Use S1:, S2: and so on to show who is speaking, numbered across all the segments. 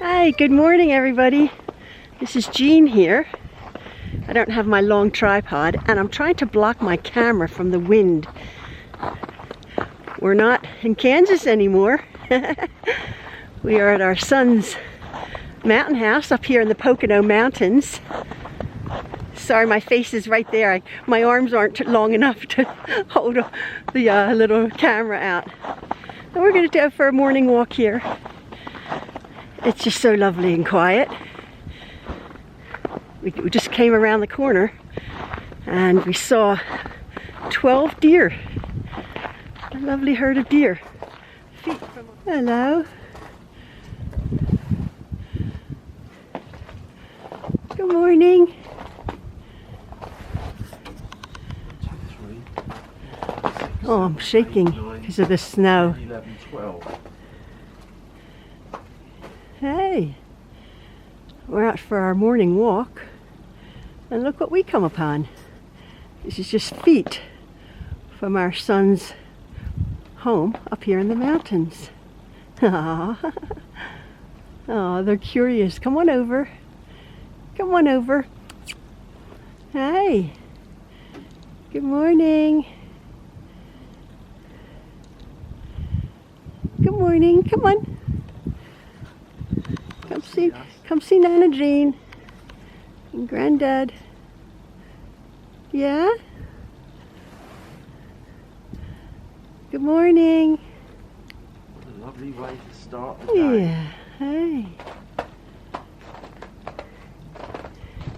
S1: Hi, good morning everybody. This is Jean here. I don't have my long tripod and I'm trying to block my camera from the wind. We're not in Kansas anymore. We are at our son's mountain house up here in the Pocono Mountains. Sorry, my face is right there. My arms aren't long enough to hold the little camera out. And we're going to go for a morning walk here. It's just so lovely and quiet. We just came around the corner and we saw 12 deer. A lovely herd of deer. Hello. Good morning. Oh, I'm shaking because of the snow.
S2: 11, 12.
S1: Hey, we're out for our morning walk and look what we come upon. This is just feet from our son's home up here in the mountains. Oh, they're curious. Come on over. Come on over. Hey, good morning. Good morning. Come on. Come see Nana Jean and Granddad. Yeah? Good morning.
S2: What a lovely way to start the day.
S1: Yeah. Hey.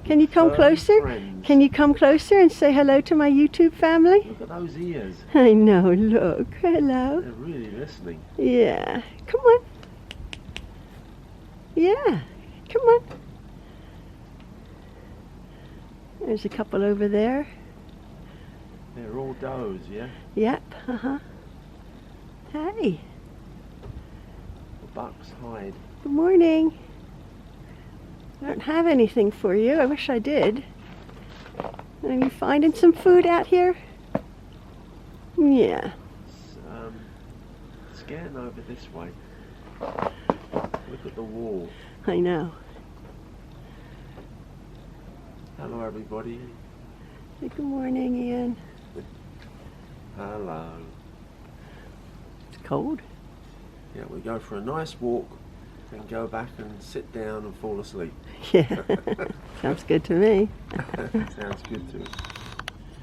S1: Can you come closer?
S2: Friends.
S1: Can you come closer and say hello to my YouTube family?
S2: Look at those ears.
S1: I know, look. Hello.
S2: They're really listening.
S1: Yeah. Come on. Yeah. Come on. There's a couple over there.
S2: They're all does, yeah?
S1: Yep. Uh-huh. Hey.
S2: The bucks hide.
S1: Good morning. I don't have anything for you. I wish I did. Are you finding some food out here? Yeah.
S2: Scan over this way. Look at the wall.
S1: I know.
S2: Hello everybody.
S1: Hey, good morning, Ian.
S2: Hello.
S1: It's cold.
S2: Yeah, we go for a nice walk, then go back and sit down and fall asleep.
S1: Yeah. Sounds good to me.
S2: Sounds good to us.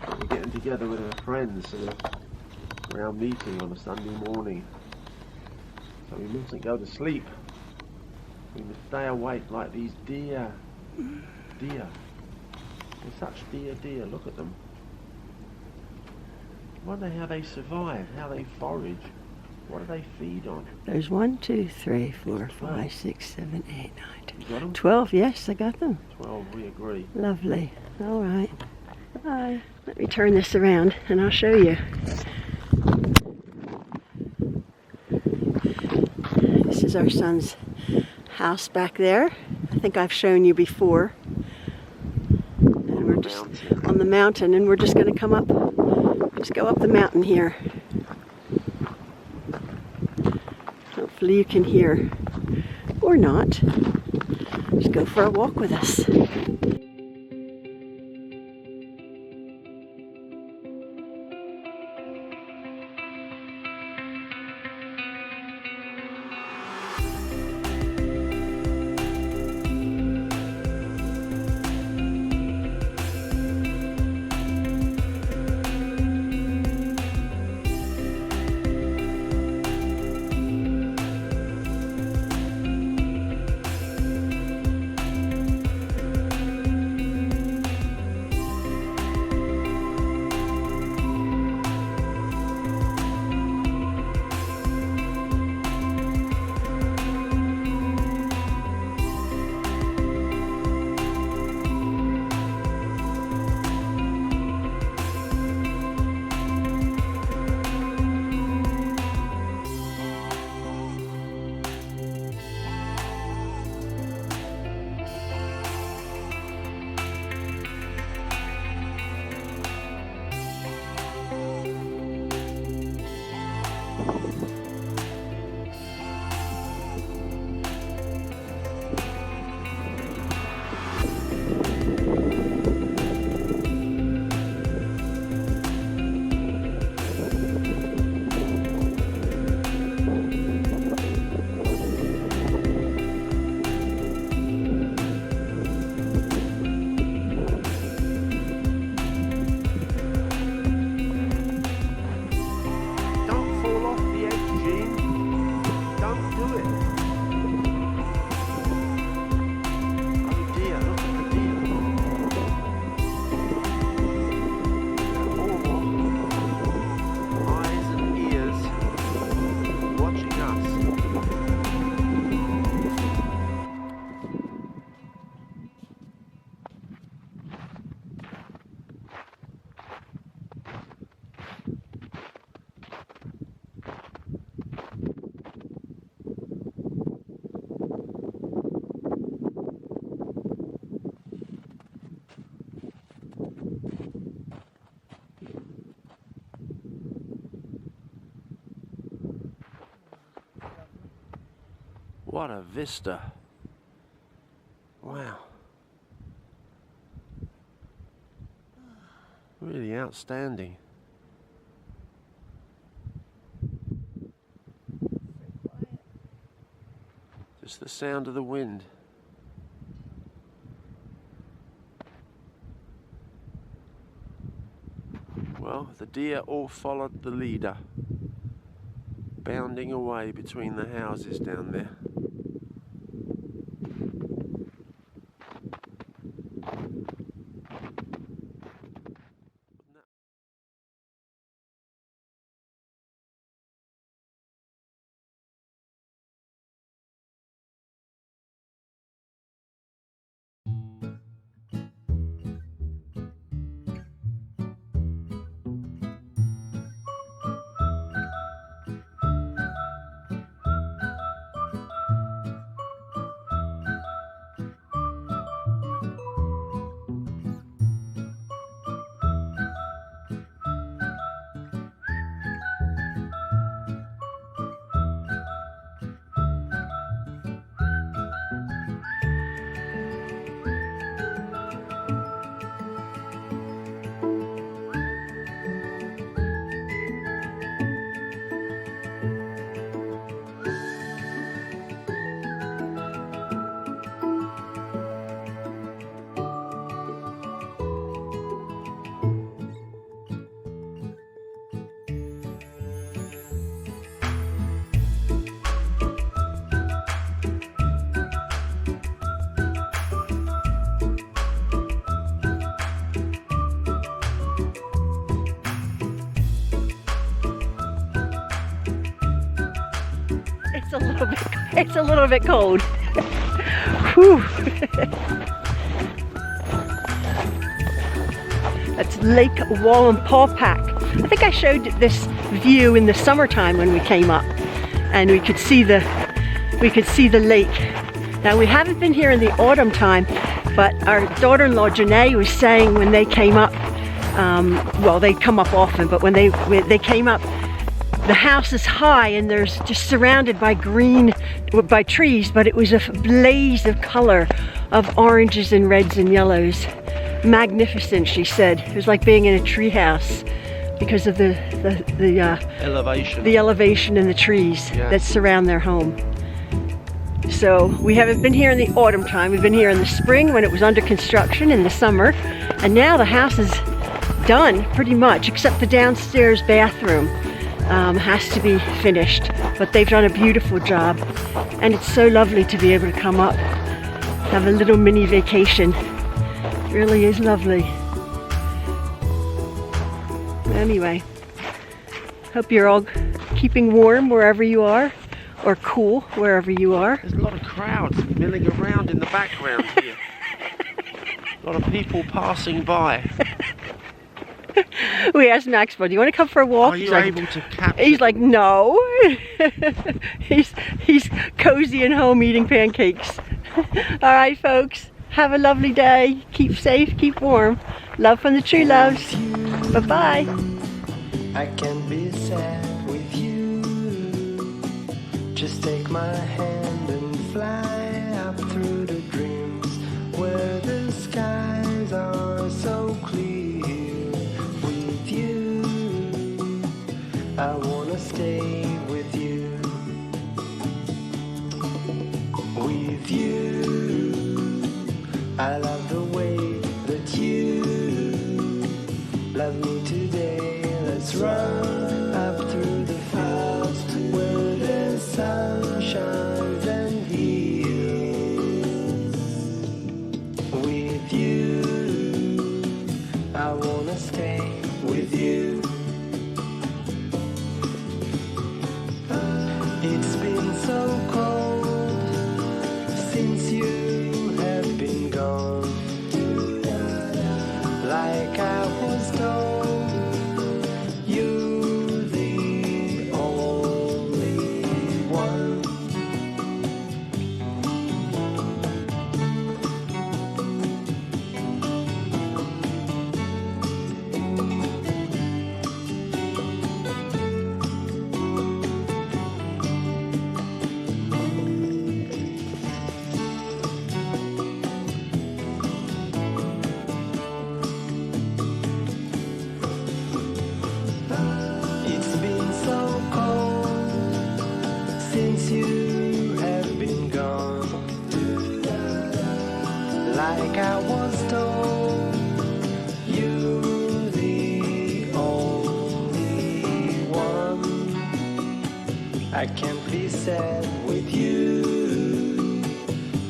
S2: We're getting together with our friends for our meeting on a Sunday morning. So we mustn't go to sleep. We must stay awake like these deer. Deer. They're such deer. Look at them. I wonder how they survive, how they forage. What do they feed on?
S1: There's 1, 2, 3, 4, 5, 6, 7, 8, 9, 10.
S2: You got them?
S1: 12, yes, I got them.
S2: 12, we agree.
S1: Lovely. All right. Bye. Let me turn this around and I'll show you. This is our son's house back there. I think I've shown you before. And we're just on the mountain and we're just going to come up, just go up the mountain here. Hopefully you can hear, or not. Just go for a walk with us.
S2: What a vista. Wow. Really outstanding. Just the sound of the wind. Well, the deer all followed the leader, bounding away between the houses down there.
S1: It's a little bit cold. Whew. That's Lake Wallenpaupack. I think I showed this view in the summertime when we came up, and we could see the lake. Now we haven't been here in the autumn time, but our daughter-in-law Janae was saying when they came up, well, they come up often, but when they came up, the house is high and there's just surrounded by by trees, but it was a blaze of color of oranges and reds and yellows. Magnificent, she said. It was like being in a tree house because of the elevation in the trees that surround their home. So we haven't been here in the autumn time. We've been here in the spring when it was under construction, in the summer, and now the house is done pretty much, except the downstairs bathroom has to be finished, but they've done a beautiful job, and it's so lovely to be able to come up, have a little mini vacation. It really is lovely. Anyway, hope you're all keeping warm wherever you are, or cool wherever you are.
S2: There's a lot of crowds milling around in the background here. A lot of people passing by.
S1: We asked Maxwell, do you want to come for a walk?
S2: Are you able to capture?
S1: He's like, no. he's cozy and home eating pancakes. All right, folks, have a lovely day. Keep safe, keep warm. Love from the Trueloves. Bye-bye.
S3: I can be sad with you. Just take my hand and fly up through the dreams where the skies are so clear. I wanna stay with you, with you. I love the way that you love me today. Let's run up through the fields where the sun shines and heals. With you, I wanna stay with you. It's been so cold since you have been gone. Like I was told, you I can't be sad with you.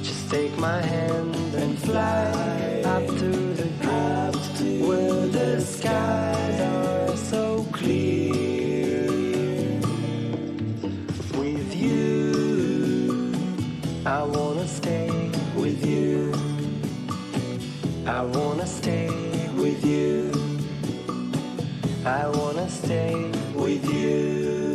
S3: Just take my hand and fly up to the dreams where the skies are so clear. With you, I wanna stay with you. I wanna stay with you. I wanna stay with you.